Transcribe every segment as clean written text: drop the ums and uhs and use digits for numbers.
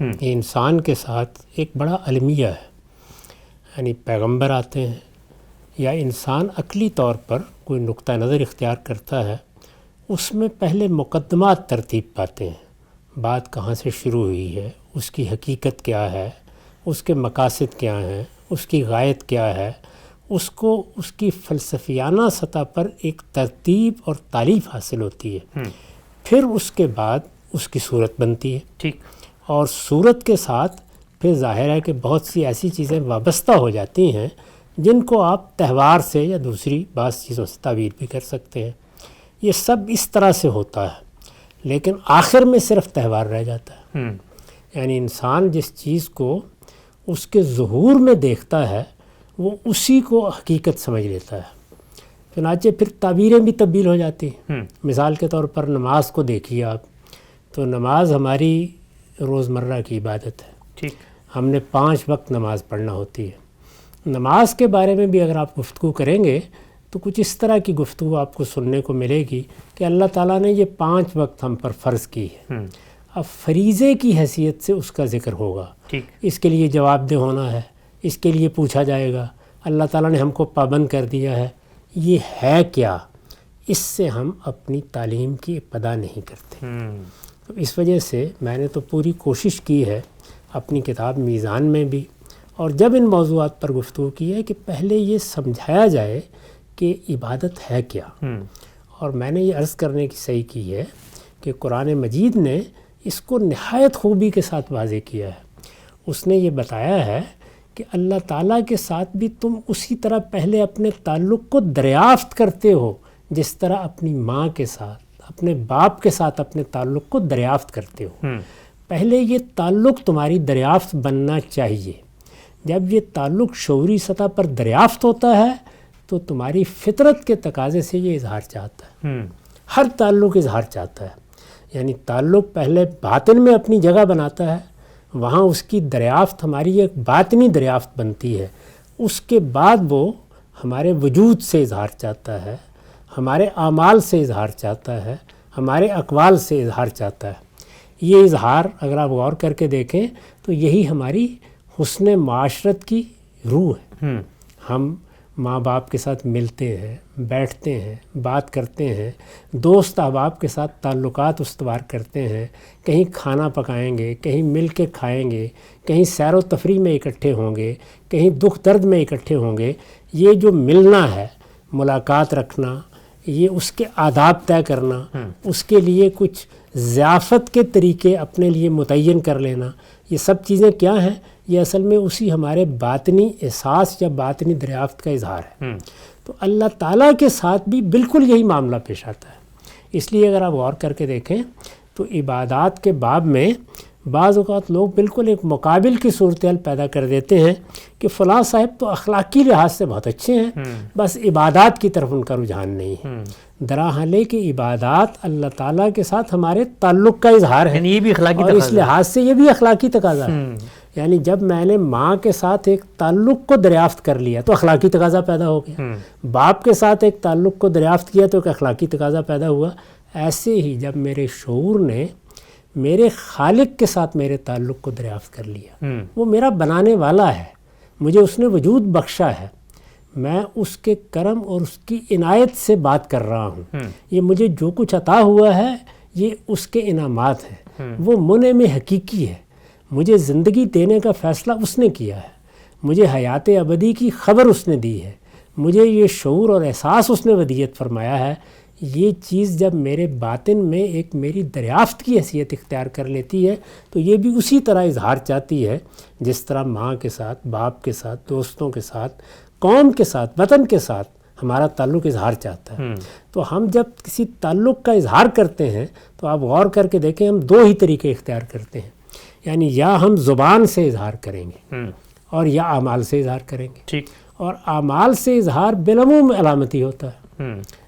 یہ انسان کے ساتھ ایک بڑا المیہ ہے. یعنی پیغمبر آتے ہیں یا انسان عقلی طور پر کوئی نقطہ نظر اختیار کرتا ہے، اس میں پہلے مقدمات ترتیب پاتے ہیں. بات کہاں سے شروع ہوئی ہے، اس کی حقیقت کیا ہے، اس کے مقاصد کیا ہیں، اس کی غایت کیا ہے، اس کو اس کی فلسفیانہ سطح پر ایک ترتیب اور تعریف حاصل ہوتی ہے. پھر اس کے بعد اس کی صورت بنتی ہے. ٹھیک. اور صورت کے ساتھ پھر ظاہر ہے کہ بہت سی ایسی چیزیں وابستہ ہو جاتی ہیں جن کو آپ تہوار سے یا دوسری بعض چیزوں سے تعبیر بھی کر سکتے ہیں. یہ سب اس طرح سے ہوتا ہے، لیکن آخر میں صرف تہوار رہ جاتا ہے. یعنی انسان جس چیز کو اس کے ظہور میں دیکھتا ہے وہ اسی کو حقیقت سمجھ لیتا ہے. چنانچہ پھر تعبیریں بھی تبدیل ہو جاتی ہیں. مثال کے طور پر نماز کو دیکھیے آپ، تو نماز ہماری روزمرہ کی عبادت ہے. ٹھیک. ہم نے 5 وقت نماز پڑھنا ہوتی ہے. نماز کے بارے میں بھی اگر آپ گفتگو کریں گے تو کچھ اس طرح کی گفتگو آپ کو سننے کو ملے گی کہ اللہ تعالیٰ نے یہ 5 وقت ہم پر فرض کی ہے. اب فریضے کی حیثیت سے اس کا ذکر ہوگا. اس کے لیے جواب دہ ہونا ہے، اس کے لیے پوچھا جائے گا. اللہ تعالیٰ نے ہم کو پابند کر دیا ہے. یہ ہے کیا؟ اس سے ہم اپنی تعلیم کی ابتدا نہیں کرتے. تو اس وجہ سے میں نے تو پوری کوشش کی ہے اپنی کتاب میزان میں بھی، اور جب ان موضوعات پر گفتگو کی ہے کہ پہلے یہ سمجھایا جائے کہ عبادت ہے کیا. اور میں نے یہ عرض کرنے کی صحیح کی ہے کہ قرآن مجید نے اس کو نہایت خوبی کے ساتھ واضح کیا ہے. اس نے یہ بتایا ہے کہ اللہ تعالیٰ کے ساتھ بھی تم اسی طرح پہلے اپنے تعلق کو دریافت کرتے ہو جس طرح اپنی ماں کے ساتھ، اپنے باپ کے ساتھ اپنے تعلق کو دریافت کرتے ہو. پہلے یہ تعلق تمہاری دریافت بننا چاہیے. جب یہ تعلق شعوری سطح پر دریافت ہوتا ہے تو تمہاری فطرت کے تقاضے سے یہ اظہار چاہتا ہے. ہر تعلق اظہار چاہتا ہے. یعنی تعلق پہلے باطن میں اپنی جگہ بناتا ہے، وہاں اس کی دریافت ہماری ایک باطنی دریافت بنتی ہے. اس کے بعد وہ ہمارے وجود سے اظہار چاہتا ہے، ہمارے اعمال سے اظہار چاہتا ہے، ہمارے اقوال سے اظہار چاہتا ہے. یہ اظہار اگر آپ غور کر کے دیکھیں تو یہی ہماری حسن معاشرت کی روح ہے. ہم ماں باپ کے ساتھ ملتے ہیں، بیٹھتے ہیں، بات کرتے ہیں، دوست احباب کے ساتھ تعلقات استوار کرتے ہیں، کہیں کھانا پکائیں گے، کہیں مل کے کھائیں گے، کہیں سیر و تفریح میں اکٹھے ہوں گے، کہیں دکھ درد میں اکٹھے ہوں گے. یہ جو ملنا ہے، ملاقات رکھنا، یہ اس کے آداب طے کرنا، اس کے لیے کچھ ضیافت کے طریقے اپنے لیے متعین کر لینا، یہ سب چیزیں کیا ہیں؟ یہ اصل میں اسی ہمارے باطنی احساس یا باطنی دریافت کا اظہار ہے. تو اللہ تعالیٰ کے ساتھ بھی بالکل یہی معاملہ پیش آتا ہے. اس لیے اگر آپ غور کر کے دیکھیں تو عبادات کے باب میں بعض اوقات لوگ بالکل ایک مقابل کی صورتحال پیدا کر دیتے ہیں کہ فلاں صاحب تو اخلاقی لحاظ سے بہت اچھے ہیں، بس عبادات کی طرف ان کا رجحان نہیں ہے. دراحال کہ عبادات اللہ تعالیٰ کے ساتھ ہمارے تعلق کا اظہار ہے، یہ بھی اخلاقی اور اس لحاظ سے یہ بھی اخلاقی تقاضا ہے. یعنی جب میں نے ماں کے ساتھ ایک تعلق کو دریافت کر لیا تو اخلاقی تقاضا پیدا ہو گیا، باپ کے ساتھ ایک تعلق کو دریافت کیا تو ایک اخلاقی تقاضا پیدا ہوا. ایسے ہی جب میرے شعور نے میرے خالق کے ساتھ میرے تعلق کو دریافت کر لیا، وہ میرا بنانے والا ہے، مجھے اس نے وجود بخشا ہے، میں اس کے کرم اور اس کی عنایت سے بات کر رہا ہوں. یہ مجھے جو کچھ عطا ہوا ہے یہ اس کے انعامات ہیں، وہ منعم حقیقی ہے. مجھے زندگی دینے کا فیصلہ اس نے کیا ہے، مجھے حیات ابدی کی خبر اس نے دی ہے، مجھے یہ شعور اور احساس اس نے ودیت فرمایا ہے. یہ چیز جب میرے باطن میں ایک میری دریافت کی حیثیت اختیار کر لیتی ہے تو یہ بھی اسی طرح اظہار چاہتی ہے جس طرح ماں کے ساتھ، باپ کے ساتھ، دوستوں کے ساتھ، قوم کے ساتھ، وطن کے ساتھ ہمارا تعلق اظہار چاہتا ہے. تو ہم جب کسی تعلق کا اظہار کرتے ہیں تو آپ غور کر کے دیکھیں ہم 2 ہی طریقے اختیار کرتے ہیں. یعنی یا ہم زبان سے اظہار کریں گے اور یا اعمال سے اظہار کریں گے. اور اعمال سے اظہار بالعموم علامتی ہوتا ہے.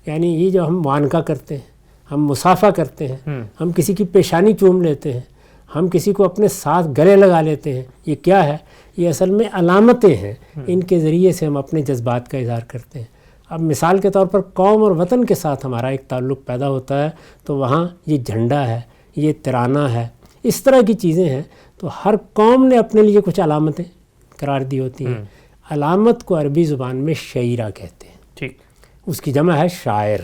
یعنی یہ جو ہم معانقہ کرتے ہیں، ہم مصافحہ کرتے ہیں، ہم کسی کی پیشانی چوم لیتے ہیں، ہم کسی کو اپنے ساتھ گلے لگا لیتے ہیں، یہ کیا ہے؟ یہ اصل میں علامتیں ہیں. ان کے ذریعے سے ہم اپنے جذبات کا اظہار کرتے ہیں. اب مثال کے طور پر قوم اور وطن کے ساتھ ہمارا ایک تعلق پیدا ہوتا ہے تو وہاں یہ جھنڈا ہے، یہ ترانہ ہے، اس طرح کی چیزیں ہیں. تو ہر قوم نے اپنے لیے کچھ علامتیں قرار دی ہوتی ہیں. علامت کو عربی زبان میں شعیرہ کہتے ہیں. ٹھیک. اس کی جمع ہے شاعر.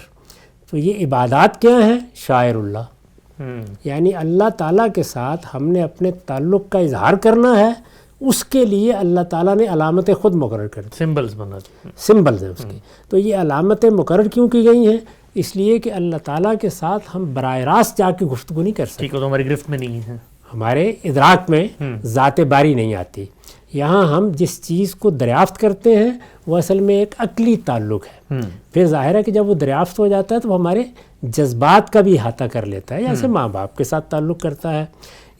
تو یہ عبادات کیا ہیں؟ شاعر اللہ. یعنی اللہ تعالیٰ کے ساتھ ہم نے اپنے تعلق کا اظہار کرنا ہے، اس کے لیے اللہ تعالیٰ نے علامتیں خود مقرر کر دی. سمبلز بنا دی. سمبلز ہیں اس کی. تو یہ علامتیں مقرر کیوں کی گئی ہیں؟ اس لیے کہ اللہ تعالیٰ کے ساتھ ہم براہ راست جا کے گفتگو نہیں کر سکتے. ٹھیک ہے، تو ہماری گرفت میں نہیں ہے. ہمارے ادراک میں ذات باری نہیں آتی. یہاں ہم جس چیز کو دریافت کرتے ہیں وہ اصل میں ایک عقلی تعلق ہے. پھر ظاہر ہے کہ جب وہ دریافت ہو جاتا ہے تو وہ ہمارے جذبات کا بھی احاطہ کر لیتا ہے، جیسے ماں باپ کے ساتھ تعلق کرتا ہے.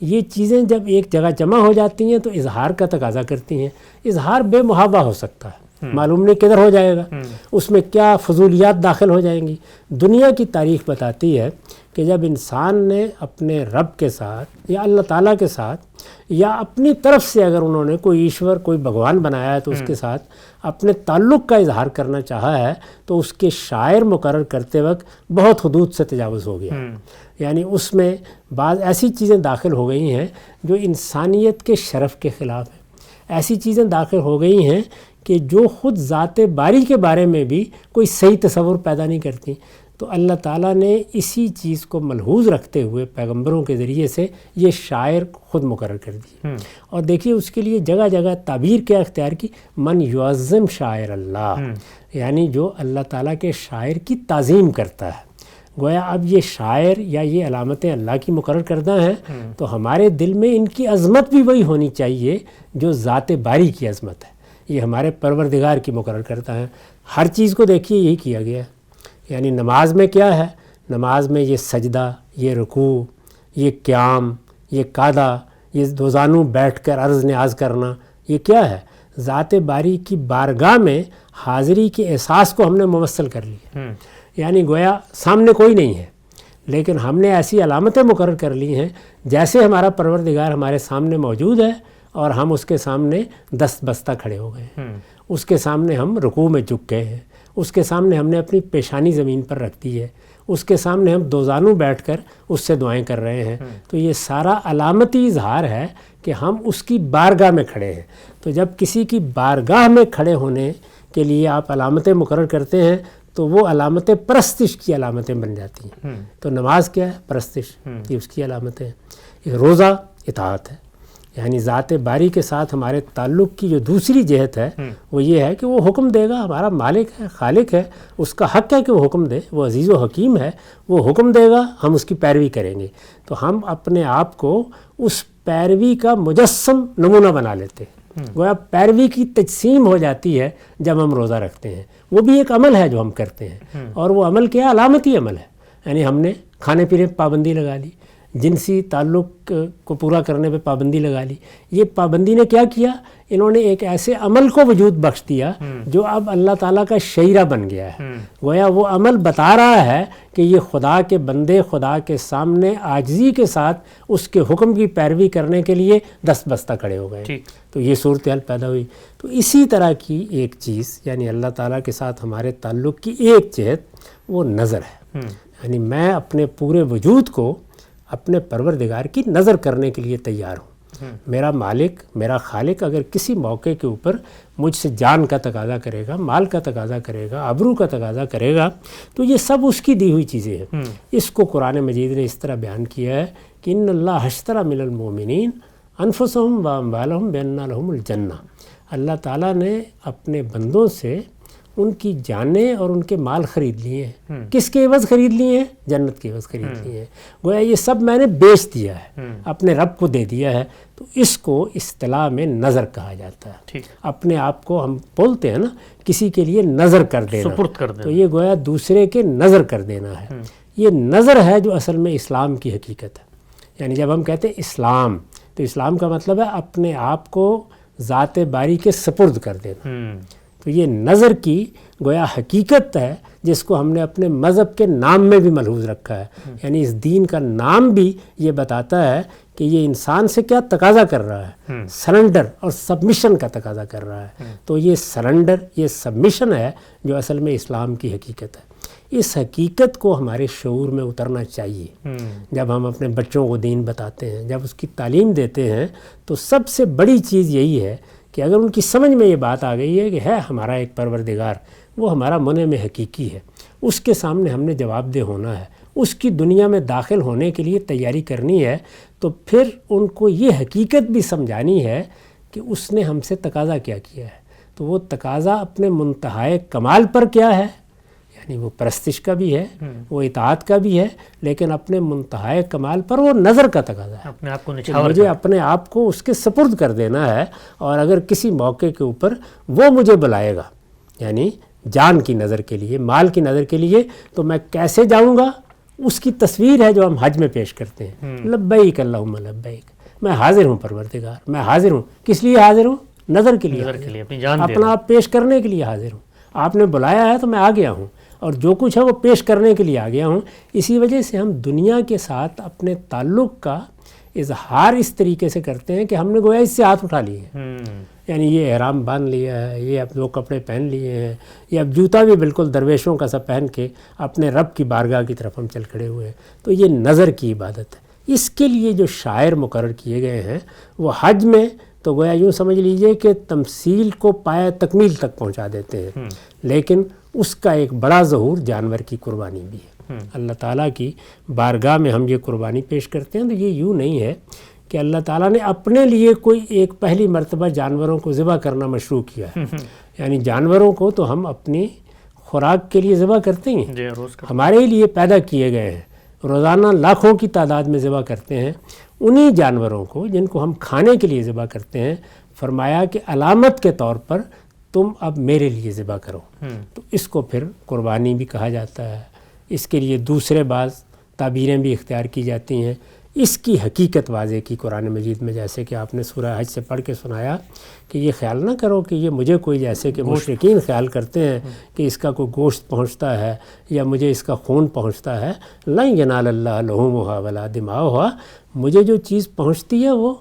یہ چیزیں جب ایک جگہ جمع ہو جاتی ہیں تو اظہار کا تقاضا کرتی ہیں. اظہار بے محابہ ہو سکتا ہے، معلوم نہیں کدھر ہو جائے گا، اس میں کیا فضولیات داخل ہو جائیں گی. دنیا کی تاریخ بتاتی ہے کہ جب انسان نے اپنے رب کے ساتھ یا اللہ تعالیٰ کے ساتھ یا اپنی طرف سے اگر انہوں نے کوئی ایشور کوئی بھگوان بنایا ہے تو اس کے ساتھ اپنے تعلق کا اظہار کرنا چاہا ہے تو اس کے شاعر مقرر کرتے وقت بہت حدود سے تجاوز ہو گیا. یعنی اس میں بعض ایسی چیزیں داخل ہو گئی ہیں جو انسانیت کے شرف کے خلاف ہیں. ایسی چیزیں داخل ہو گئی ہیں کہ جو خود ذات باری کے بارے میں بھی کوئی صحیح تصور پیدا نہیں کرتی. تو اللہ تعالیٰ نے اسی چیز کو ملحوظ رکھتے ہوئے پیغمبروں کے ذریعے سے یہ شاعر خود مقرر کر دی. اور دیکھیے اس کے لیے جگہ جگہ تعبیر کیا اختیار کی؟ من یعظم شاعر اللہ، یعنی جو اللہ تعالیٰ کے شاعر کی تعظیم کرتا ہے. گویا اب یہ شاعر یا یہ علامتیں اللہ کی مقرر کردہ ہیں تو ہمارے دل میں ان کی عظمت بھی وہی ہونی چاہیے جو ذات باری کی عظمت ہے. یہ ہمارے پروردگار کی مقرر کرتا ہے. ہر چیز کو دیکھیے یہی کیا گیا ہے. یعنی نماز میں کیا ہے؟ نماز میں یہ سجدہ، یہ رکوع، یہ قیام، یہ قعدہ، یہ دو زانو بیٹھ کر عرض نیاز کرنا، یہ کیا ہے؟ ذات باری کی بارگاہ میں حاضری کے احساس کو ہم نے ممثل کر لیا. یعنی گویا سامنے کوئی نہیں ہے لیکن ہم نے ایسی علامتیں مقرر کر لی ہیں جیسے ہمارا پروردگار ہمارے سامنے موجود ہے اور ہم اس کے سامنے دست بستہ کھڑے ہو گئے ہیں. اس کے سامنے ہم رکوع میں جھک گئے ہیں. اس کے سامنے ہم نے اپنی پیشانی زمین پر رکھ دی ہے. اس کے سامنے ہم دو زانو بیٹھ کر اس سے دعائیں کر رہے ہیں. تو یہ سارا علامتی اظہار ہے کہ ہم اس کی بارگاہ میں کھڑے ہیں. تو جب کسی کی بارگاہ میں کھڑے ہونے کے لیے آپ علامتیں مقرر کرتے ہیں تو وہ علامتیں پرستش کی علامتیں بن جاتی ہیں. تو نماز کیا ہے؟ پرستش. یہ اس کی علامتیں ہیں. روزہ اطاعت ہے. یعنی ذات باری کے ساتھ ہمارے تعلق کی جو دوسری جہت ہے وہ یہ ہے کہ وہ حکم دے گا. ہمارا مالک ہے، خالق ہے، اس کا حق ہے کہ وہ حکم دے. وہ عزیز و حکیم ہے، وہ حکم دے گا، ہم اس کی پیروی کریں گے. تو ہم اپنے آپ کو اس پیروی کا مجسم نمونہ بنا لیتے ہیں. گویا پیروی کی تجسیم ہو جاتی ہے جب ہم روزہ رکھتے ہیں. وہ بھی ایک عمل ہے جو ہم کرتے ہیں اور وہ عمل کیا؟ علامتی عمل ہے. یعنی ہم نے کھانے پینے پہ پابندی لگا لی، جنسی تعلق کو پورا کرنے پہ پابندی لگا لی. یہ پابندی نے کیا کیا؟ انہوں نے ایک ایسے عمل کو وجود بخش دیا جو اب اللہ تعالیٰ کا شعیرہ بن گیا ہے. گویا وہ عمل بتا رہا ہے کہ یہ خدا کے بندے خدا کے سامنے عاجزی کے ساتھ اس کے حکم کی پیروی کرنے کے لیے دست بستہ کھڑے ہو گئے. تو یہ صورتحال پیدا ہوئی. تو اسی طرح کی ایک چیز یعنی اللہ تعالیٰ کے ساتھ ہمارے تعلق کی ایک جہت وہ نظر ہے. یعنی میں اپنے پورے وجود کو اپنے پروردگار کی نظر کرنے کے لیے تیار ہوں. میرا مالک، میرا خالق اگر کسی موقع کے اوپر مجھ سے جان کا تقاضا کرے گا، مال کا تقاضا کرے گا، آبرو کا تقاضا کرے گا تو یہ سب اس کی دی ہوئی چیزیں ہیں. اس کو قرآن مجید نے اس طرح بیان کیا ہے کہ ان اللہ اشتری من المؤمنین انفسہم واموالہم بان لہم الجنہ. اللہ تعالیٰ نے اپنے بندوں سے ان کی جانیں اور ان کے مال خرید لیے ہیں. کس کے عوض خرید لیے ہیں؟ جنت کے عوض خرید لیے ہیں. گویا یہ سب میں نے بیچ دیا ہے، اپنے رب کو دے دیا ہے. تو اس کو اصطلاح میں نظر کہا جاتا ہے. اپنے آپ کو ہم بولتے ہیں نا کسی کے لیے نظر کر دینا، سپرد کر دینا. تو یہ گویا دوسرے کے نظر کر دینا ہے. یہ نظر ہے جو اصل میں اسلام کی حقیقت ہے. یعنی جب ہم کہتے ہیں اسلام تو اسلام کا مطلب ہے اپنے آپ کو ذات باری کے سپرد کر دینا. تو یہ نظر کی گویا حقیقت ہے جس کو ہم نے اپنے مذہب کے نام میں بھی ملحوظ رکھا ہے. یعنی اس دین کا نام بھی یہ بتاتا ہے کہ یہ انسان سے کیا تقاضا کر رہا ہے، سرنڈر اور سبمیشن کا تقاضا کر رہا ہے. تو یہ سرنڈر، یہ سبمیشن ہے جو اصل میں اسلام کی حقیقت ہے. اس حقیقت کو ہمارے شعور میں اترنا چاہیے. جب ہم اپنے بچوں کو دین بتاتے ہیں، جب اس کی تعلیم دیتے ہیں، تو سب سے بڑی چیز یہی ہے کہ اگر ان کی سمجھ میں یہ بات آ گئی ہے کہ ہے ہمارا ایک پروردگار، وہ ہمارا منعم حقیقی ہے، اس کے سامنے ہم نے جواب دہ ہونا ہے، اس کی دنیا میں داخل ہونے کے لیے تیاری کرنی ہے، تو پھر ان کو یہ حقیقت بھی سمجھانی ہے کہ اس نے ہم سے تقاضا کیا کیا ہے. تو وہ تقاضا اپنے منتہائے کمال پر کیا ہے، یعنی وہ پرستش کا بھی ہے، وہ اطاعت کا بھی ہے، لیکن اپنے منتہائے کمال پر وہ نظر کا تقاضا ہے. اپنے آپ کو مجھے اپنے آپ کو اس کے سپرد کر دینا ہے، اور اگر کسی موقع کے اوپر وہ مجھے بلائے گا، یعنی جان کی نظر کے لیے، مال کی نظر کے لیے، تو میں کیسے جاؤں گا. اس کی تصویر ہے جو ہم حج میں پیش کرتے ہیں، لبیک اللہم لبیک، میں حاضر ہوں پروردگار، میں حاضر ہوں. کس لیے حاضر ہوں؟ نظر کے لیے، اپنی جان اپنا آپ پیش کرنے کے لیے حاضر ہوں. آپ نے بلایا ہے تو میں آ گیا ہوں، اور جو کچھ ہے وہ پیش کرنے کے لیے آ گیا ہوں. اسی وجہ سے ہم دنیا کے ساتھ اپنے تعلق کا اظہار اس طریقے سے کرتے ہیں کہ ہم نے گویا اس سے ہاتھ اٹھا لیے ہیں. یعنی یہ احرام باندھ لیا ہے، یہ اب 2 کپڑے پہن لیے ہیں، یہ اب جوتا بھی بالکل درویشوں کا سا پہن کے اپنے رب کی بارگاہ کی طرف ہم چل کھڑے ہوئے ہیں. تو یہ نظر کی عبادت ہے. اس کے لیے جو شاعر مقرر کیے گئے ہیں وہ حج میں تو گویا یوں سمجھ لیجئے کہ تمثیل کو پایہ تکمیل تک پہنچا دیتے ہیں، لیکن اس کا ایک بڑا ظہور جانور کی قربانی بھی ہے. اللہ تعالیٰ کی بارگاہ میں ہم یہ قربانی پیش کرتے ہیں تو یہ یوں نہیں ہے کہ اللہ تعالیٰ نے اپنے لیے کوئی ایک پہلی مرتبہ جانوروں کو ذبح کرنا مشروع کیا ہے. یعنی جانوروں کو تو ہم اپنی خوراک کے لیے ذبح کرتے ہیں، ہمارے لیے پیدا کیے گئے ہیں، روزانہ لاکھوں کی تعداد میں ذبح کرتے ہیں. انہی جانوروں کو جن کو ہم کھانے کے لیے ذبح کرتے ہیں، فرمایا کہ علامت کے طور پر تم اب میرے لیے ذبح کرو. تو اس کو پھر قربانی بھی کہا جاتا ہے. اس کے لیے دوسرے بعض تعبیریں بھی اختیار کی جاتی ہیں. اس کی حقیقت واضح کی قرآن مجید میں، جیسے کہ آپ نے سورہ حج سے پڑھ کے سنایا کہ یہ خیال نہ کرو کہ یہ مجھے کوئی، جیسے کہ مشرکین خیال کرتے ہیں کہ اس کا کوئی گوشت پہنچتا ہے یا مجھے اس کا خون پہنچتا ہے. لن ینال اللہ لحومھا ولا دماؤھا، مجھے جو چیز پہنچتی ہے وہ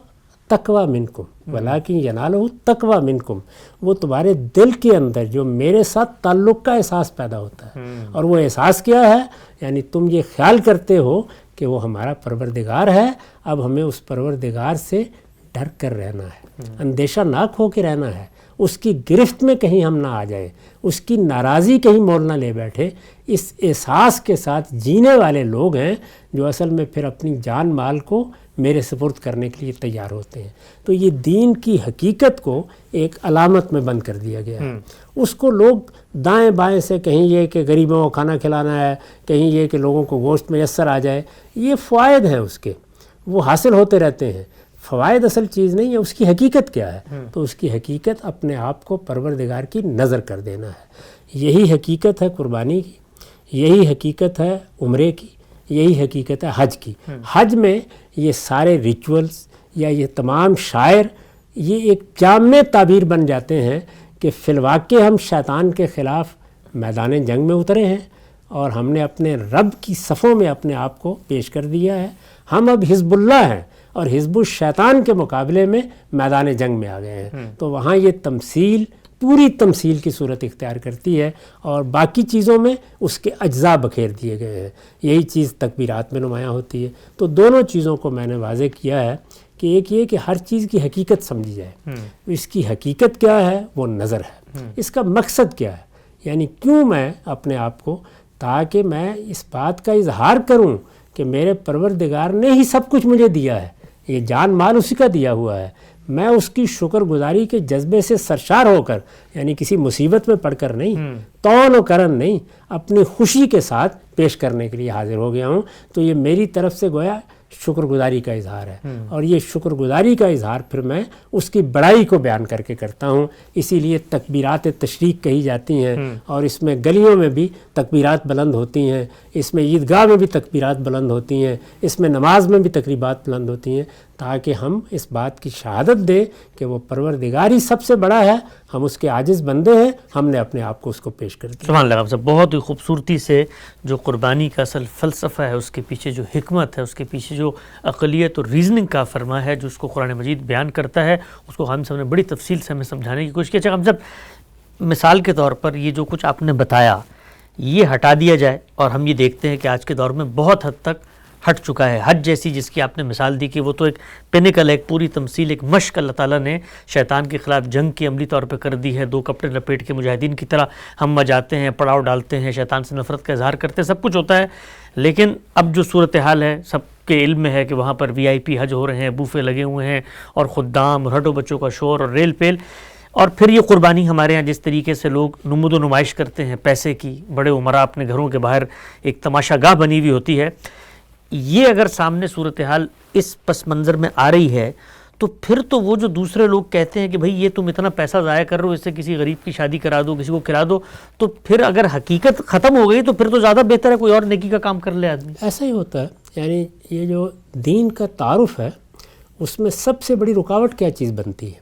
تقویٰ منکم ولیکن ینالہ تقویٰ منکم، وہ تمہارے دل کے اندر جو میرے ساتھ تعلق کا احساس پیدا ہوتا ہے. اور وہ احساس کیا ہے؟ یعنی تم یہ خیال کرتے ہو کہ وہ ہمارا پروردگار ہے، اب ہمیں اس پروردگار سے ڈر کر رہنا ہے، اندیشہ ناک ہو کے رہنا ہے، اس کی گرفت میں کہیں ہم نہ آ جائیں، اس کی ناراضی کہیں مول نہ لے بیٹھے. اس احساس کے ساتھ جینے والے لوگ ہیں جو اصل میں پھر اپنی جان مال کو میرے سپرد کرنے کے لیے تیار ہوتے ہیں. تو یہ دین کی حقیقت کو ایک علامت میں بند کر دیا گیا ہے. اس کو لوگ دائیں بائیں سے، کہیں یہ کہ غریبوں کو کھانا کھلانا ہے، کہیں یہ کہ لوگوں کو گوشت میسر آ جائے، یہ فوائد ہیں اس کے، وہ حاصل ہوتے رہتے ہیں. فوائد اصل چیز نہیں ہے، اس کی حقیقت کیا ہے؟ تو اس کی حقیقت اپنے آپ کو پروردگار کی نظر کر دینا ہے. یہی حقیقت ہے قربانی کی، یہی حقیقت ہے عمرے کی، یہی حقیقت ہے حج کی. حج میں یہ سارے ریچولز یا یہ تمام شاعر یہ ایک جامع تعبیر بن جاتے ہیں کہ فی الواقع ہم شیطان کے خلاف میدان جنگ میں اترے ہیں اور ہم نے اپنے رب کی صفوں میں اپنے آپ کو پیش کر دیا ہے. ہم اب حزب اللہ ہیں اور حزب الشیطان کے مقابلے میں میدان جنگ میں آ گئے ہیں. تو وہاں یہ تمثیل پوری تمثیل کی صورت اختیار کرتی ہے اور باقی چیزوں میں اس کے اجزاء بکھیر دیے گئے ہیں. یہی چیز تکبیرات میں نمایاں ہوتی ہے. تو دونوں چیزوں کو میں نے واضح کیا ہے کہ ایک یہ کہ ہر چیز کی حقیقت سمجھی جائے. اس کی حقیقت کیا ہے؟ وہ نظر ہے. اس کا مقصد کیا ہے؟ یعنی کیوں میں اپنے آپ کو، تاکہ میں اس بات کا اظہار کروں کہ میرے پروردگار نے ہی سب کچھ مجھے دیا ہے، یہ جان مال اسی کا دیا ہوا ہے. میں اس کی شکر گزاری کے جذبے سے سرشار ہو کر، یعنی کسی مصیبت میں پڑھ کر نہیں، تون و کرن نہیں، اپنی خوشی کے ساتھ پیش کرنے کے لیے حاضر ہو گیا ہوں. تو یہ میری طرف سے گویا شکر گزاری کا اظہار ہے. اور یہ شکر گزاری کا اظہار پھر میں اس کی بڑائی کو بیان کر کے کرتا ہوں. اسی لیے تکبیرات تشریق کہی جاتی ہیں، اور اس میں گلیوں میں بھی تکبیرات بلند ہوتی ہیں، اس میں عیدگاہ میں بھی تکبیرات بلند ہوتی ہیں، اس میں نماز میں بھی تقریبات بلند ہوتی ہیں، تاکہ ہم اس بات کی شہادت دیں کہ وہ پروردگار ہی سب سے بڑا ہے، ہم اس کے عاجز بندے ہیں، ہم نے اپنے آپ کو اس کو پیش کر دیا۔ سبحان اللہ صاحب، بہت ہی خوبصورتی سے جو قربانی کا اصل فلسفہ ہے، اس کے پیچھے جو حکمت ہے، اس کے پیچھے جو عقلیت اور ریزننگ کا فرما ہے جو اس کو قرآن مجید بیان کرتا ہے، اس کو خادم صاحب نے بڑی تفصیل سے ہمیں سمجھانے کی کوشش کی۔ اچھا خادم صاحب، مثال کے طور پر یہ جو کچھ آپ نے بتایا یہ ہٹا دیا جائے، اور ہم یہ دیکھتے ہیں کہ آج کے دور میں بہت حد تک ہٹ چکا ہے، حج جیسی جس کی آپ نے مثال دی کہ وہ تو ایک پینیکل ہے، ایک پوری تمثیل، ایک مشق اللہ تعالیٰ نے شیطان کے خلاف جنگ کی عملی طور پہ کر دی ہے۔ 2 کپڑے لپیٹ کے مجاہدین کی طرح ہم جاتے ہیں، پڑاؤ ڈالتے ہیں، شیطان سے نفرت کا اظہار کرتے ہیں، سب کچھ ہوتا ہے، لیکن اب جو صورتحال ہے سب کے علم میں ہے کہ وہاں پر VIP حج ہو رہے ہیں، بوفے لگے ہوئے ہیں، اور خدام اور ہٹو بچوں کا شور اور ریل پیل، اور پھر یہ قربانی ہمارے ہاں جس طریقے سے لوگ نمود و نمائش کرتے ہیں پیسے کی، بڑے عمراء اپنے گھروں کے باہر ایک تماشا گاہ بنی ہوئی ہوتی ہے، یہ اگر سامنے صورتحال اس پس منظر میں آ رہی ہے تو پھر تو وہ جو دوسرے لوگ کہتے ہیں کہ بھئی یہ تم اتنا پیسہ ضائع کر رہے ہو، اس سے کسی غریب کی شادی کرا دو، کسی کو کھلا دو، تو پھر اگر حقیقت ختم ہو گئی تو پھر تو زیادہ بہتر ہے کوئی اور نیکی کا کام کر لے آدمی۔ ایسا ہی ہوتا ہے، یعنی یہ جو دین کا تعارف ہے اس میں سب سے بڑی رکاوٹ کیا چیز بنتی ہے؟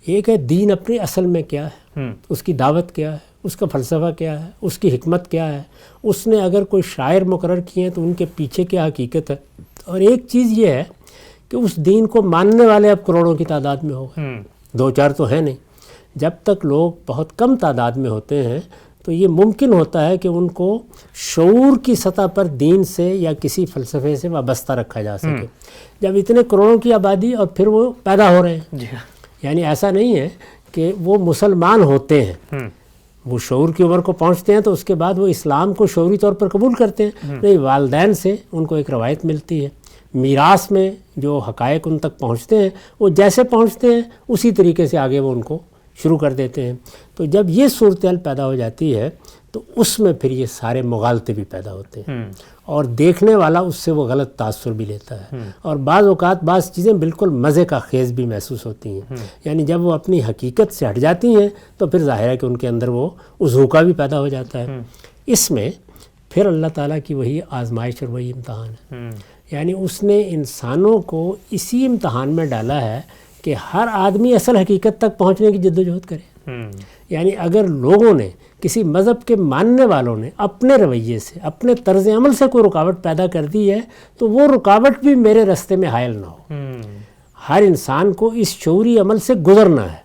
ایک ہے دین اپنی اصل میں کیا ہے، اس کی دعوت کیا ہے، اس کا فلسفہ کیا ہے، اس کی حکمت کیا ہے، اس نے اگر کوئی شاعر مقرر کیے ہیں تو ان کے پیچھے کیا حقیقت ہے۔ اور ایک چیز یہ ہے کہ اس دین کو ماننے والے اب کروڑوں کی تعداد میں ہو گئے، 2-4 تو ہیں نہیں۔ جب تک لوگ بہت کم تعداد میں ہوتے ہیں تو یہ ممکن ہوتا ہے کہ ان کو شعور کی سطح پر دین سے یا کسی فلسفے سے وابستہ رکھا جا سکے۔ جب اتنے کروڑوں کی آبادی اور پھر وہ پیدا ہو رہے ہیں، یعنی ایسا نہیں ہے کہ وہ مسلمان ہوتے ہیں، وہ شعور کی عمر کو پہنچتے ہیں تو اس کے بعد وہ اسلام کو شعوری طور پر قبول کرتے ہیں، نہیں، والدین سے ان کو ایک روایت ملتی ہے، میراث میں جو حقائق ان تک پہنچتے ہیں وہ جیسے پہنچتے ہیں اسی طریقے سے آگے وہ ان کو شروع کر دیتے ہیں۔ تو جب یہ صورتحال پیدا ہو جاتی ہے تو اس میں پھر یہ سارے مغالطے بھی پیدا ہوتے ہیں، اور دیکھنے والا اس سے وہ غلط تاثر بھی لیتا ہے، اور بعض اوقات بعض چیزیں بالکل مزے کا خیز بھی محسوس ہوتی ہیں، یعنی جب وہ اپنی حقیقت سے ہٹ جاتی ہیں تو پھر ظاہر ہے کہ ان کے اندر وہ اضحوکا بھی پیدا ہو جاتا ہے۔ اس میں پھر اللہ تعالیٰ کی وہی آزمائش اور وہی امتحان ہے، یعنی اس نے انسانوں کو اسی امتحان میں ڈالا ہے کہ ہر آدمی اصل حقیقت تک پہنچنے کی جدوجہد کرے۔ یعنی اگر لوگوں نے، کسی مذہب کے ماننے والوں نے اپنے رویے سے، اپنے طرز عمل سے کوئی رکاوٹ پیدا کر دی ہے تو وہ رکاوٹ بھی میرے راستے میں حائل نہ ہو۔ ہر انسان کو اس شعوری عمل سے گزرنا ہے،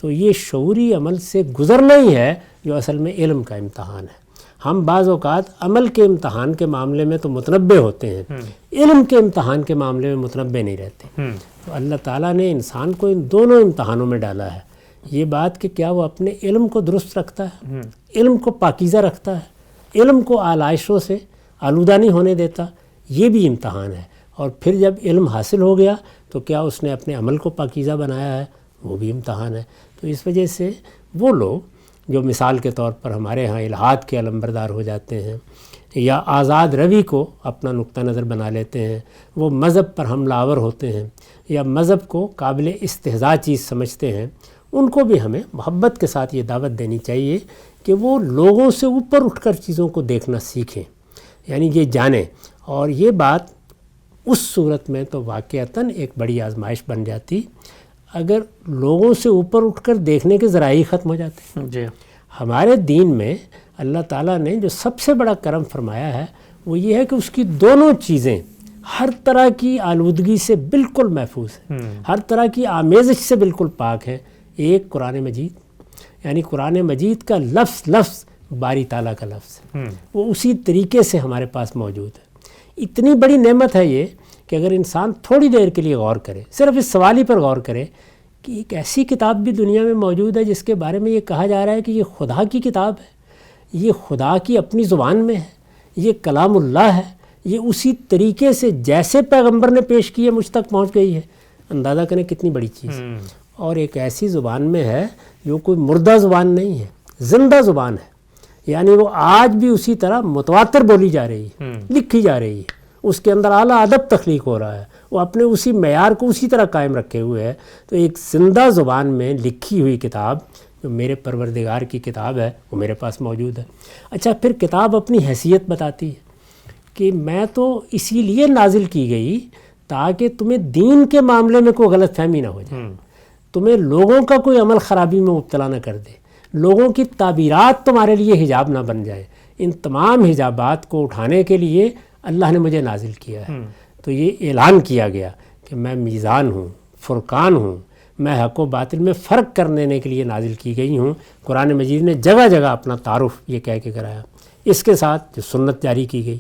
تو یہ شعوری عمل سے گزرنا ہی ہے جو اصل میں علم کا امتحان ہے۔ ہم بعض اوقات عمل کے امتحان کے معاملے میں تو متنبع ہوتے ہیں، علم کے امتحان کے معاملے میں متنبع نہیں رہتے۔ تو اللہ تعالیٰ نے انسان کو ان دونوں امتحانوں میں ڈالا ہے، یہ بات کہ کیا وہ اپنے علم کو درست رکھتا ہے، علم کو پاکیزہ رکھتا ہے، علم کو آلائشوں سے آلودہ نہیں ہونے دیتا، یہ بھی امتحان ہے۔ اور پھر جب علم حاصل ہو گیا تو کیا اس نے اپنے عمل کو پاکیزہ بنایا ہے، وہ بھی امتحان ہے۔ تو اس وجہ سے وہ لوگ جو مثال کے طور پر ہمارے ہاں الحاد کے علمبردار ہو جاتے ہیں یا آزاد روی کو اپنا نقطہ نظر بنا لیتے ہیں، وہ مذہب پر حملہ آور ہوتے ہیں یا مذہب کو قابل استہزاء چیز سمجھتے ہیں، ان کو بھی ہمیں محبت کے ساتھ یہ دعوت دینی چاہیے کہ وہ لوگوں سے اوپر اٹھ کر چیزوں کو دیکھنا سیکھیں، یعنی یہ جانیں۔ اور یہ بات اس صورت میں تو واقعتاً ایک بڑی آزمائش بن جاتی اگر لوگوں سے اوپر اٹھ کر دیکھنے کے ذرائع ختم ہو جاتے۔ جی، ہمارے دین میں اللہ تعالیٰ نے جو سب سے بڑا کرم فرمایا ہے وہ یہ ہے کہ اس کی دونوں چیزیں ہر طرح کی آلودگی سے بالکل محفوظ ہیں، ہر طرح کی آمیزش سے بالکل پاک ہیں۔ ایک قرآن مجید، یعنی قرآن مجید کا لفظ لفظ باری تعالیٰ کا لفظ ہے، وہ اسی طریقے سے ہمارے پاس موجود ہے۔ اتنی بڑی نعمت ہے یہ کہ اگر انسان تھوڑی دیر کے لیے غور کرے، صرف اس سوال ہی پر غور کرے کہ ایک ایسی کتاب بھی دنیا میں موجود ہے جس کے بارے میں یہ کہا جا رہا ہے کہ یہ خدا کی کتاب ہے، یہ خدا کی اپنی زبان میں ہے، یہ کلام اللہ ہے، یہ اسی طریقے سے جیسے پیغمبر نے پیش کی ہے مجھ تک پہنچ گئی ہے، اندازہ کریں کتنی بڑی چیز ہے۔ اور ایک ایسی زبان میں ہے جو کوئی مردہ زبان نہیں ہے، زندہ زبان ہے، یعنی وہ آج بھی اسی طرح متواتر بولی جا رہی ہے، لکھی جا رہی ہے، اس کے اندر اعلیٰ ادب تخلیق ہو رہا ہے، وہ اپنے اسی معیار کو اسی طرح قائم رکھے ہوئے ہے۔ تو ایک زندہ زبان میں لکھی ہوئی کتاب جو میرے پروردگار کی کتاب ہے وہ میرے پاس موجود ہے۔ اچھا، پھر کتاب اپنی حیثیت بتاتی ہے کہ میں تو اسی لیے نازل کی گئی تاکہ تمہیں دین کے معاملے میں کوئی غلط فہمی نہ ہو جائے، تمہیں لوگوں کا کوئی عمل خرابی میں مبتلا نہ کر دے، لوگوں کی تعبیرات تمہارے لیے حجاب نہ بن جائے۔ ان تمام حجابات کو اٹھانے کے لیے اللہ نے مجھے نازل کیا ہے۔ تو یہ اعلان کیا گیا کہ میں میزان ہوں، فرقان ہوں، میں حق و باطل میں فرق کر دینے کے لیے نازل کی گئی ہوں۔ قرآن مجید نے جگہ جگہ اپنا تعارف یہ کہہ کے کرایا۔ اس کے ساتھ جو سنت جاری کی گئی،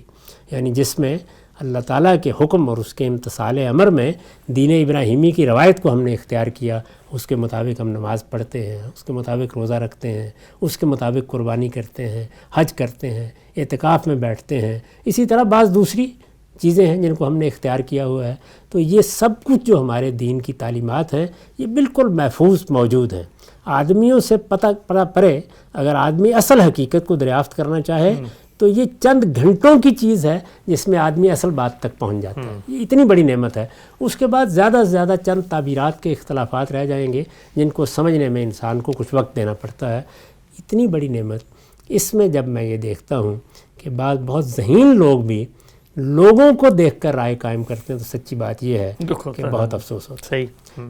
یعنی جس میں اللہ تعالیٰ کے حکم اور اس کے امتثال امر میں دین ابراہیمی کی روایت کو ہم نے اختیار کیا، اس کے مطابق ہم نماز پڑھتے ہیں، اس کے مطابق روزہ رکھتے ہیں، اس کے مطابق قربانی کرتے ہیں، حج کرتے ہیں، اعتکاف میں بیٹھتے ہیں، اسی طرح بعض دوسری چیزیں ہیں جن کو ہم نے اختیار کیا ہوا ہے۔ تو یہ سب کچھ جو ہمارے دین کی تعلیمات ہیں یہ بالکل محفوظ موجود ہیں۔ آدمیوں سے پتہ پڑے، اگر آدمی اصل حقیقت کو دریافت کرنا چاہے تو یہ چند گھنٹوں کی چیز ہے جس میں آدمی اصل بات تک پہنچ جاتا ہے۔ یہ اتنی بڑی نعمت ہے۔ اس کے بعد زیادہ سے زیادہ چند تعبیرات کے اختلافات رہ جائیں گے جن کو سمجھنے میں انسان کو کچھ وقت دینا پڑتا ہے۔ اتنی بڑی نعمت، اس میں جب میں یہ دیکھتا ہوں کہ بعض بہت ذہین لوگ بھی لوگوں کو دیکھ کر رائے قائم کرتے ہیں تو سچی بات یہ ہے کہ بہت افسوس ہوتا ہے۔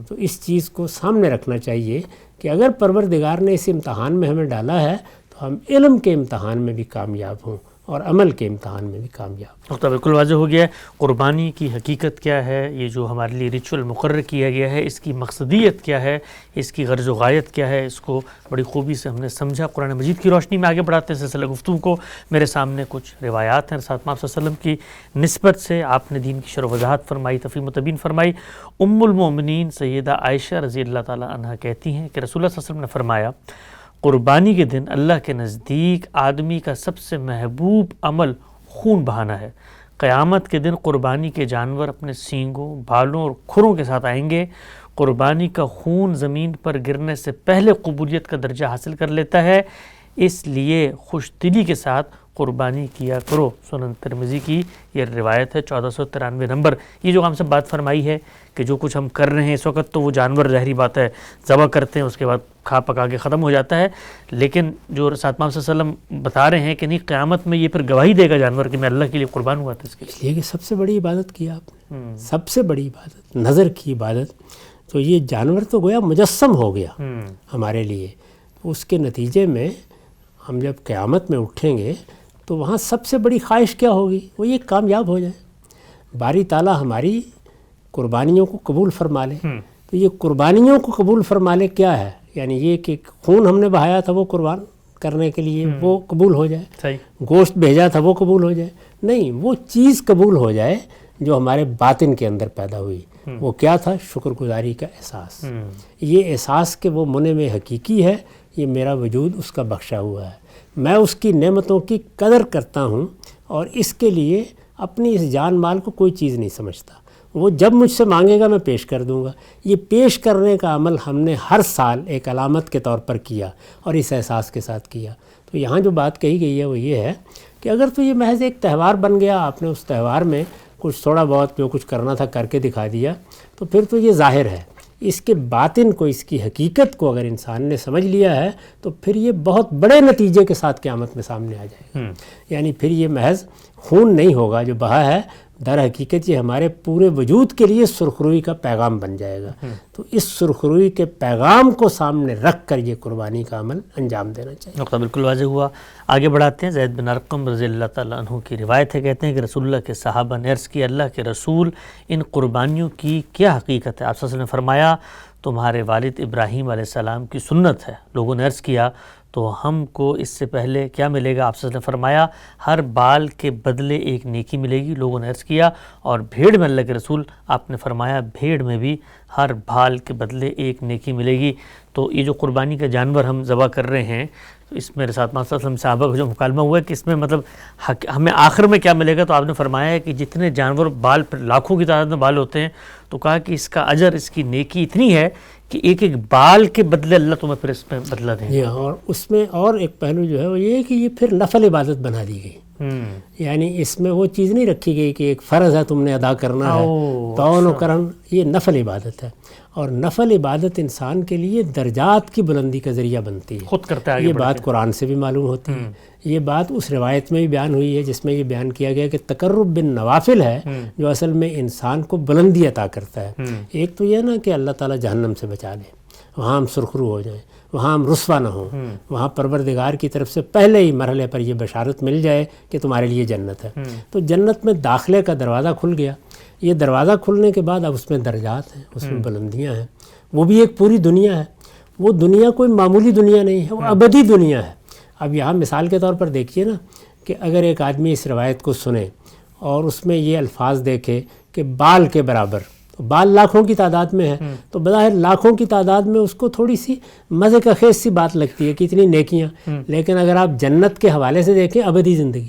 تو اس چیز کو سامنے رکھنا چاہیے کہ اگر پروردگار نے اس امتحان میں ہمیں ڈالا ہے تو ہم علم کے امتحان میں بھی کامیاب ہوں اور عمل کے امتحان میں بھی کامیاب۔ نقطہ بالکل واضح ہو گیا ہے۔ قربانی کی حقیقت کیا ہے، یہ جو ہمارے لیے ریچول مقرر کیا گیا ہے، اس کی مقصدیت کیا ہے، اس کی غرض و غایت کیا ہے، اس کو بڑی خوبی سے ہم نے سمجھا۔ قرآن مجید کی روشنی میں آگے بڑھاتے ہیں سلسلہ گفتگو کو۔ میرے سامنے کچھ روایات ہیں رسول اللہ صلی اللہ علیہ وسلم کی نسبت سے آپ نے دین کی شرح و وضاحت فرمائی، تفہیم و تبیین فرمائی۔ ام المومنین سیدہ عائشہ رضی اللہ تعالیٰ عنہ کہتی ہیں کہ رسول اللہ صلی اللہ علیہ وسلم نے فرمایا، قربانی کے دن اللہ کے نزدیک آدمی کا سب سے محبوب عمل خون بہانا ہے۔ قیامت کے دن قربانی کے جانور اپنے سینگوں، بھالوں اور کھروں کے ساتھ آئیں گے۔ قربانی کا خون زمین پر گرنے سے پہلے قبولیت کا درجہ حاصل کر لیتا ہے، اس لیے خوش دلی کے ساتھ قربانی کیا کرو۔ سنن ترمذی کی یہ روایت ہے، 1493 نمبر۔ یہ جو ہم سے بات فرمائی ہے کہ جو کچھ ہم کر رہے ہیں اس وقت تو وہ جانور ظاہری بات ہے ذبح کرتے ہیں، اس کے بعد کھا پکا کے ختم ہو جاتا ہے، لیکن جو رسول اللہ صلی اللہ علیہ وسلم بتا رہے ہیں کہ نہیں، قیامت میں یہ پھر گواہی دے گا جانور کہ میں اللہ کے لیے قربان ہوا تھا۔ اس لیے کہ سب سے بڑی عبادت کی آپ نے، سب سے بڑی عبادت، نظر کی عبادت۔ تو یہ جانور تو گویا مجسم ہو گیا ہمارے لیے۔ تو اس کے نتیجے میں ہم جب قیامت میں اٹھیں گے تو وہاں سب سے بڑی خواہش کیا ہوگی؟ وہ یہ کامیاب ہو جائے، باری تعالیٰ ہماری قربانیوں کو قبول فرما لے۔ تو یہ قربانیوں کو قبول فرما لے کیا ہے؟ یعنی یہ کہ خون ہم نے بہایا تھا وہ قربان کرنے کے لیے وہ قبول ہو جائے، گوشت بھیجا تھا وہ قبول ہو جائے، نہیں، وہ چیز قبول ہو جائے جو ہمارے باطن کے اندر پیدا ہوئی۔ وہ کیا تھا؟ شکر گزاری کا احساس۔ یہ احساس کہ وہ منعم حقیقی ہے، یہ میرا وجود اس کا بخشا ہوا ہے، میں اس کی نعمتوں کی قدر کرتا ہوں اور اس کے لیے اپنی اس جان مال کو کوئی چیز نہیں سمجھتا۔ وہ جب مجھ سے مانگے گا میں پیش کر دوں گا۔ یہ پیش کرنے کا عمل ہم نے ہر سال ایک علامت کے طور پر کیا اور اس احساس کے ساتھ کیا۔ تو یہاں جو بات کہی گئی ہے وہ یہ ہے کہ اگر تو یہ محض ایک تہوار بن گیا، آپ نے اس تہوار میں کچھ تھوڑا بہت جو کچھ کرنا تھا کر کے دکھا دیا، تو پھر تو یہ ظاہر ہے۔ اس کے باطن کو، اس کی حقیقت کو اگر انسان نے سمجھ لیا ہے تو پھر یہ بہت بڑے نتیجے کے ساتھ قیامت میں سامنے آ جائے گا۔ یعنی پھر یہ محض خون نہیں ہوگا جو بہا ہے، در حقیقت یہ ہمارے پورے وجود کے لیے سرخروئی کا پیغام بن جائے گا۔ تو اس سرخروئی کے پیغام کو سامنے رکھ کر یہ قربانی کا عمل انجام دینا چاہیے۔ نقطہ بالکل واضح ہوا۔ آگے بڑھاتے ہیں۔ زید بن ارقم رضی اللہ تعالیٰ عنہ کی روایت ہے، کہتے ہیں کہ رسول اللہ کے صحابہ نے عرض کیا، اللہ کے رسول، ان قربانیوں کی کیا حقیقت ہے؟ آپ صلی اللہ علیہ وسلم نے فرمایا، تمہارے والد ابراہیم علیہ السلام کی سنت ہے۔ لوگوں نے عرض کیا تو ہم کو اس سے پہلے کیا ملے گا؟ آپ صلی اللہ علیہ وسلم نے فرمایا، ہر بال کے بدلے ایک نیکی ملے گی۔ لوگوں نے عرض کیا اور بھیڑ میں اللہ کے رسول؟ آپ نے فرمایا بھیڑ میں بھی ہر بال کے بدلے ایک نیکی ملے گی۔ تو یہ جو قربانی کا جانور ہم ذبح کر رہے ہیں، تو اس میں رسول اللہ صلی اللہ علیہ وسلم صحابہ کا جو مکالمہ ہوا ہے کہ اس میں مطلب ہمیں آخر میں کیا ملے گا؟ تو آپ نے فرمایا ہے کہ جتنے جانور بال پر لاکھوں کی تعداد میں بال ہوتے ہیں، تو کہا کہ اس کا اجر، اس کی نیکی اتنی ہے کہ ایک ایک بال کے بدلے اللہ تمہیں پھر اس میں بدلہ دیں گے۔ اور اس میں اور ایک پہلو جو ہے وہ یہ ہے کہ یہ پھر نفل عبادت بنا دی گئی۔ یعنی اس میں وہ چیز نہیں رکھی گئی کہ ایک فرض ہے تم نے ادا کرنا ہے، تعاون و کرم، یہ نفل عبادت ہے۔ اور نفل عبادت انسان کے لیے درجات کی بلندی کا ذریعہ بنتی ہے، خود کرتا ہے. یہ بات قرآن سے بھی معلوم ہوتی ہے. یہ بات اس روایت میں بھی بیان ہوئی ہے جس میں یہ بیان کیا گیا کہ تقرب بالنوافل ہے جو اصل میں انسان کو بلندی عطا کرتا ہے. ایک تو یہ نا کہ اللہ تعالیٰ جہنم سے بچا لے، وہاں ہم سرخرو ہو جائیں، وہاں ہم رسوا نہ ہوں، وہاں پروردگار کی طرف سے پہلے ہی مرحلے پر یہ بشارت مل جائے کہ تمہارے لیے جنت ہے. تو جنت میں داخلے کا دروازہ کھل گیا. یہ دروازہ کھلنے کے بعد اب اس میں درجات ہیں، اس میں بلندیاں ہیں. وہ بھی ایک پوری دنیا ہے. وہ دنیا کوئی معمولی دنیا نہیں ہے، وہ ابدی دنیا ہے. اب یہاں مثال کے طور پر دیکھیے نا کہ اگر ایک آدمی اس روایت کو سنے اور اس میں یہ الفاظ دیکھے کہ بال کے برابر، بال لاکھوں کی تعداد میں ہے، تو بظاہر لاکھوں کی تعداد میں اس کو تھوڑی سی مزے کا خیز سی بات لگتی ہے کہ اتنی نیکیاں. لیکن اگر آپ جنت کے حوالے سے دیکھیں، ابدی زندگی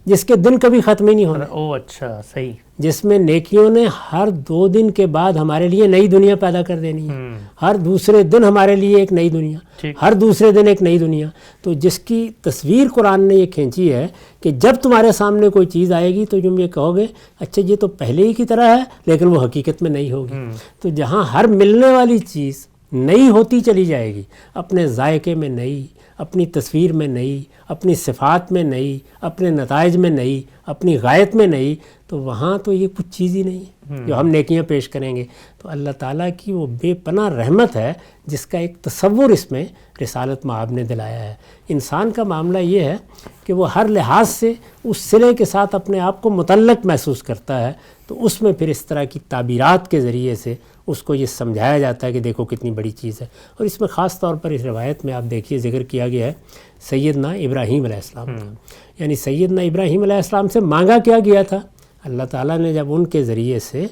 جس کے دن کبھی ختم ہی نہیں ہونا. اچھا صحیح. جس میں نیکیوں نے ہر 2 دن کے بعد ہمارے لیے نئی دنیا پیدا کر دینی ہے. ہر دوسرے دن ہمارے لیے ایک نئی دنیا، ہر دوسرے دن ایک نئی دنیا. تو جس کی تصویر قرآن نے یہ کھینچی ہے کہ جب تمہارے سامنے کوئی چیز آئے گی تو تم یہ کہو گے اچھا یہ تو پہلے ہی کی طرح ہے، لیکن وہ حقیقت میں نئی ہوگی. تو جہاں ہر ملنے والی چیز نئی ہوتی چلی جائے گی، اپنے ذائقے میں نئی، اپنی تصویر میں نئی، اپنی صفات میں نئی، اپنے نتائج میں نئی، اپنی غایت میں نئی، تو وہاں تو یہ کچھ چیز ہی نہیں ہے جو ہم نیکیاں پیش کریں گے. تو اللہ تعالیٰ کی وہ بے پناہ رحمت ہے جس کا ایک تصور اس میں رسالت مآب نے دلایا ہے. انسان کا معاملہ یہ ہے کہ وہ ہر لحاظ سے اس صلے کے ساتھ اپنے آپ کو متعلق محسوس کرتا ہے. تو اس میں پھر اس طرح کی تعبیرات کے ذریعے سے اس کو یہ سمجھایا جاتا ہے کہ دیکھو کتنی بڑی چیز ہے. اور اس میں خاص طور پر اس روایت میں آپ دیکھیے ذکر کیا گیا ہے سیدنا ابراہیم علیہ السلام کا. یعنی سیدنا ابراہیم علیہ السلام سے مانگا کیا گیا تھا؟ اللہ تعالیٰ نے جب ان کے ذریعے سے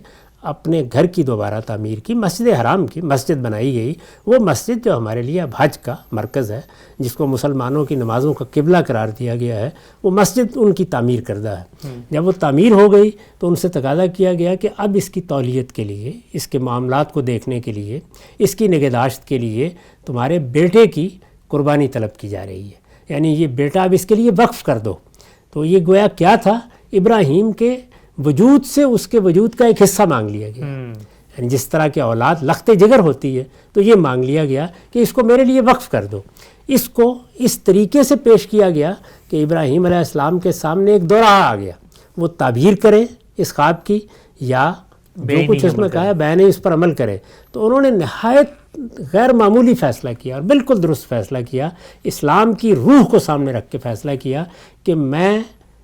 اپنے گھر کی دوبارہ تعمیر کی، مسجد حرام کی مسجد بنائی گئی، وہ مسجد جو ہمارے لیے اب حج کا مرکز ہے، جس کو مسلمانوں کی نمازوں کا قبلہ قرار دیا گیا ہے، وہ مسجد ان کی تعمیر کردہ ہے. جب وہ تعمیر ہو گئی تو ان سے تقاضا کیا گیا کہ اب اس کی تولیت کے لیے، اس کے معاملات کو دیکھنے کے لیے، اس کی نگہداشت کے لیے تمہارے بیٹے کی قربانی طلب کی جا رہی ہے. یعنی یہ بیٹا اب اس کے لیے وقف کر دو. تو یہ گویا کیا تھا؟ ابراہیم کے وجود سے اس کے وجود کا ایک حصہ مانگ لیا گیا. یعنی جس طرح کی اولاد لخت جگر ہوتی ہے تو یہ مانگ لیا گیا کہ اس کو میرے لیے وقف کر دو. اس کو اس طریقے سے پیش کیا گیا کہ ابراہیم علیہ السلام کے سامنے ایک دو راہ آ گیا. وہ تعبیر کریں اس خواب کی یا جو کچھ اس میں کہا ہے بیان اس پر عمل کریں. تو انہوں نے نہایت غیر معمولی فیصلہ کیا اور بالکل درست فیصلہ کیا، اسلام کی روح کو سامنے رکھ کے فیصلہ کیا کہ میں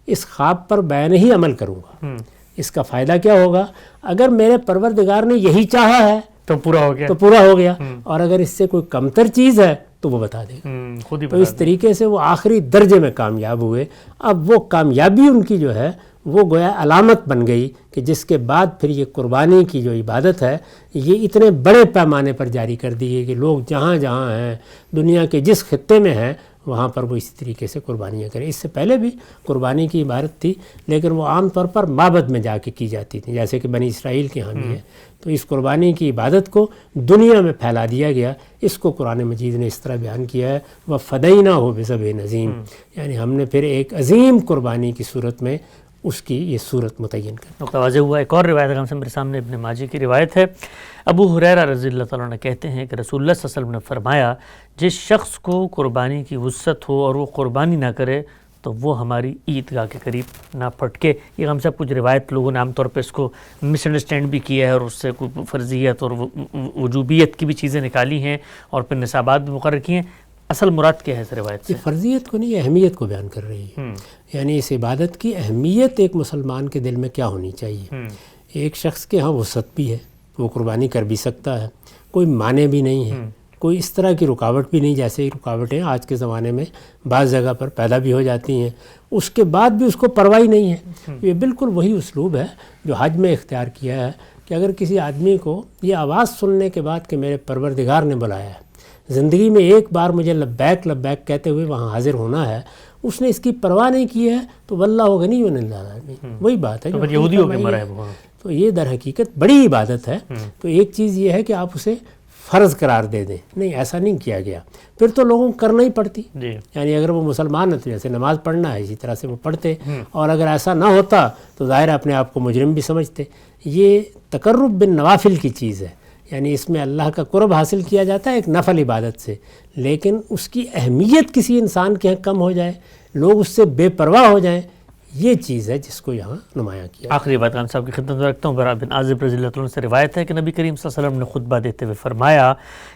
اس خواب پر بیان ہی عمل کروں گا. اس کا فائدہ کیا ہوگا؟ اگر میرے پروردگار نے یہی چاہا ہے تو پورا ہو گیا، اور اگر اس سے کوئی کمتر چیز ہے تو وہ بتا دے گا. تو اس طریقے سے وہ آخری درجے میں کامیاب ہوئے. اب وہ کامیابی ان کی جو ہے وہ گویا علامت بن گئی کہ جس کے بعد پھر یہ قربانی کی جو عبادت ہے یہ اتنے بڑے پیمانے پر جاری کر دی ہے کہ لوگ جہاں جہاں ہیں، دنیا کے جس خطے میں ہیں، وہاں پر وہ اسی طریقے سے قربانیاں کریں. اس سے پہلے بھی قربانی کی عبادت تھی لیکن وہ عام طور پر معبد میں جا کے کی جاتی تھی، جیسے کہ بنی اسرائیل کے ہاں بھی ہے. تو اس قربانی کی عبادت کو دنیا میں پھیلا دیا گیا. اس کو قرآن مجید نے اس طرح بیان کیا ہے وَفَدَيْنَاهُ بِذَبْحٍ عَظِيمٍ، یعنی ہم نے پھر ایک عظیم قربانی کی صورت میں اس کی یہ صورت متعین کر. نقطہ واضح ہوا. ایک اور روایت ہم سے میرے سامنے ابن ماجہ کی روایت ہے. ابو ہریرہ رضی اللہ تعالیٰ عنہ کہتے ہیں کہ رسول اللہ صلی اللہ علیہ وسلم نے فرمایا جس شخص کو قربانی کی وسعت ہو اور وہ قربانی نہ کرے تو وہ ہماری عیدگاہ کے قریب نہ پھٹکے. یہ ہم سب کچھ روایت لوگوں نے عام طور پہ اس کو مس انڈرسٹینڈ بھی کیا ہے اور اس سے کوئی فرضیت اور وجوبیت کی بھی چیزیں نکالی ہیں اور پھر نصابات بھی مقرر کیے ہیں. اصل مراد کیا ہے اس روایت سے؟ یہ فرضیت کو نہیں، یہ اہمیت کو بیان کر رہی ہے. یعنی اس عبادت کی اہمیت ایک مسلمان کے دل میں کیا ہونی چاہیے. ایک شخص کے ہاں وسعت بھی ہے، وہ قربانی کر بھی سکتا ہے، کوئی معنی بھی نہیں ہے، کوئی اس طرح کی رکاوٹ بھی نہیں جیسے رکاوٹیں آج کے زمانے میں بعض جگہ پر پیدا بھی ہو جاتی ہیں. اس کے بعد بھی اس کو پرواہ نہیں ہے. یہ بالکل وہی اسلوب ہے جو حج میں اختیار کیا ہے کہ اگر کسی آدمی کو یہ آواز سننے کے بعد کہ میرے پروردگار نے بلایا ہے، زندگی میں ایک بار مجھے لبیک لبیک کہتے ہوئے وہاں حاضر ہونا ہے، اس نے اس کی پرواہ نہیں کی ہے تو واللہ غنی عن العالمین. وہی بات ہے جو یہودیوں کے مرے. تو یہ در حقیقت بڑی عبادت ہے. تو ایک چیز یہ ہے کہ آپ اسے فرض قرار دے دیں، نہیں ایسا نہیں کیا گیا، پھر تو لوگوں کو کرنا ہی پڑتی. یعنی اگر وہ مسلمان ہے تو جیسے نماز پڑھنا ہے اسی طرح سے وہ پڑھتے، اور اگر ایسا نہ ہوتا تو ظاہر اپنے آپ کو مجرم بھی سمجھتے. یہ تقرب بالنوافل کی چیز ہے یعنی اس میں اللہ کا قرب حاصل کیا جاتا ہے ایک نفل عبادت سے، لیکن اس کی اہمیت کسی انسان کے ہاں کم ہو جائے، لوگ اس سے بے پرواہ ہو جائیں، یہ چیز ہے جس کو یہاں نمایاں کیا۔ آخری بات خان صاحب کی خدمت میں رکھتا ہوں۔ برا بن عازب رضی اللہ عنہ سے روایت ہے کہ نبی کریم صلی اللہ علیہ وسلم نے خطبہ دیتے ہوئے فرمایا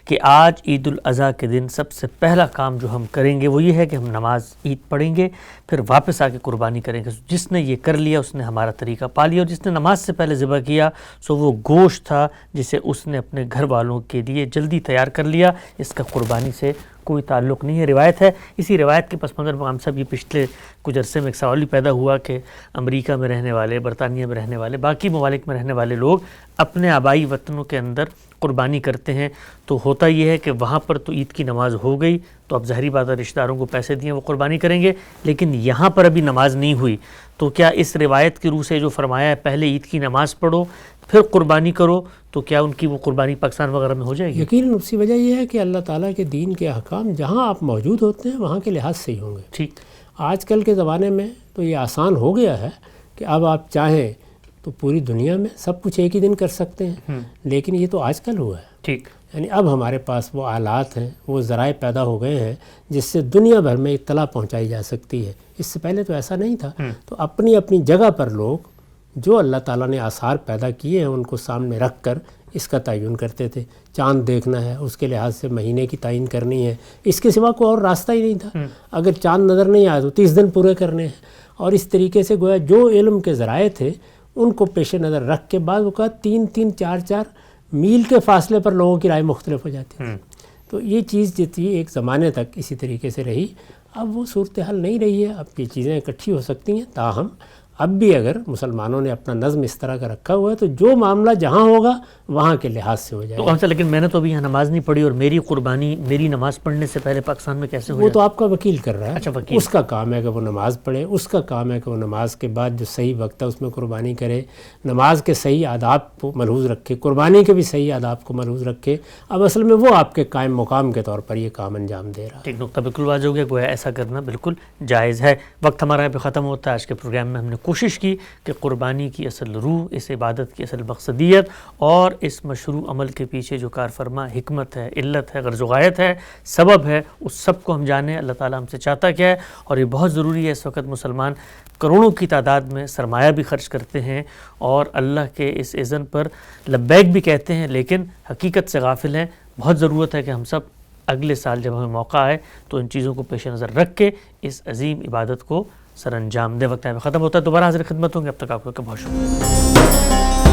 کہ آج عید الاضحیٰ کے دن سب سے پہلا کام جو ہم کریں گے وہ یہ ہے کہ ہم نماز عید پڑھیں گے، پھر واپس آ کے قربانی کریں گے۔ جس نے یہ کر لیا اس نے ہمارا طریقہ پا لیا، اور جس نے نماز سے پہلے ذبح کیا سو وہ گوشت تھا جسے اس نے اپنے گھر والوں کے لیے جلدی تیار کر لیا، اس کا قربانی سے کوئی تعلق نہیں ہے۔ روایت ہے، اسی روایت کے پس منظر میں ہم سب یہ پچھلے کچھ عرصے میں ایک سوال بھی پیدا ہوا کہ امریکہ میں رہنے والے، برطانیہ میں رہنے والے، باقی ممالک میں رہنے والے لوگ اپنے آبائی وطنوں کے اندر قربانی کرتے ہیں، تو ہوتا یہ ہے کہ وہاں پر تو عید کی نماز ہو گئی، تو اب ظاہری بات ہے رشتہ داروں کو پیسے دیے وہ قربانی کریں گے، لیکن یہاں پر ابھی نماز نہیں ہوئی، تو کیا اس روایت کی روح سے جو فرمایا ہے پہلے عید کی نماز پڑھو پھر قربانی کرو، تو کیا ان کی وہ قربانی پاکستان وغیرہ میں ہو جائے گی؟ یقیناً اس کی وجہ یہ ہے کہ اللہ تعالیٰ کے دین کے احکام جہاں آپ موجود ہوتے ہیں وہاں کے لحاظ سے ہی ہوں گے۔ ٹھیک، آج کل کے زمانے میں تو یہ آسان ہو گیا ہے کہ اب آپ چاہیں تو پوری دنیا میں سب کچھ ایک ہی دن کر سکتے ہیں، لیکن یہ تو آج کل ہوا ہے۔ ٹھیک، یعنی اب ہمارے پاس وہ آلات ہیں، وہ ذرائع پیدا ہو گئے ہیں جس سے دنیا بھر میں اطلاع پہنچائی جا سکتی ہے۔ اس سے پہلے تو ایسا نہیں تھا، تو اپنی اپنی جگہ پر لوگ جو اللہ تعالیٰ نے آثار پیدا کیے ہیں ان کو سامنے رکھ کر اس کا تعین کرتے تھے۔ چاند دیکھنا ہے اس کے لحاظ سے مہینے کی تعین کرنی ہے، اس کے سوا کوئی اور راستہ ہی نہیں تھا۔ اگر چاند نظر نہیں آیا تو 30 دن پورے کرنے ہیں، اور اس طریقے سے گویا جو علم کے ذرائع تھے ان کو پیش نظر رکھ کے بعد اوقات 3-3 4-4 میل کے فاصلے پر لوگوں کی رائے مختلف ہو جاتی تھی۔ تو یہ چیز جو تھی ایک زمانے تک اسی طریقے سے رہی، اب وہ صورتحال نہیں رہی ہے، اب یہ چیزیں اکٹھی ہو سکتی ہیں، تاہم اب بھی اگر مسلمانوں نے اپنا نظم اس طرح کا رکھا ہوا ہے تو جو معاملہ جہاں ہوگا وہاں کے لحاظ سے ہو جائے گا۔ تو لیکن میں نے تو ابھی یہاں نماز نہیں پڑھی، اور میری قربانی میری نماز پڑھنے سے پہلے پاکستان میں کیسے ہو وہ تو آپ کا وکیل کر رہا ہے۔ اچھا، وکیل، اس کا کام ہے کہ وہ نماز پڑھے، اس کا کام ہے کہ وہ نماز کے بعد جو صحیح وقت ہے اس میں قربانی کرے، نماز کے صحیح آداب کو ملحوظ رکھے، قربانی کے بھی صحیح آداب کو ملحوظ رکھے۔ اب اصل میں وہ آپ کے قائم مقام کے طور پر یہ کام انجام دے رہا ہے۔ ایک نقطہ بالکل واضح ہو گیا، گویا ایسا کرنا بالکل جائز ہے۔ وقت ہمارا یہاں پہ ختم ہوتا ہے۔ آج کے پروگرام میں ہم نے کوشش کی کہ قربانی کی اصل روح، اس عبادت کی اصل مقصدیت اور اس مشروع عمل کے پیچھے جو کار فرما حکمت ہے، علت ہے، غرض و غایت ہے، سبب ہے، اس سب کو ہم جانیں اللہ تعالیٰ ہم سے چاہتا کیا ہے، اور یہ بہت ضروری ہے۔ اس وقت مسلمان کروڑوں کی تعداد میں سرمایہ بھی خرچ کرتے ہیں اور اللہ کے اس اذن پر لبیک بھی کہتے ہیں، لیکن حقیقت سے غافل ہیں۔ بہت ضرورت ہے کہ ہم سب اگلے سال جب ہمیں موقع آئے تو ان چیزوں کو پیش نظر رکھ کے اس عظیم عبادت کو سر انجام دے۔ وقت ختم ہوتا ہے، دوبارہ حاضر خدمت ہوں گے، اب تک آپ کا بہت شکریہ۔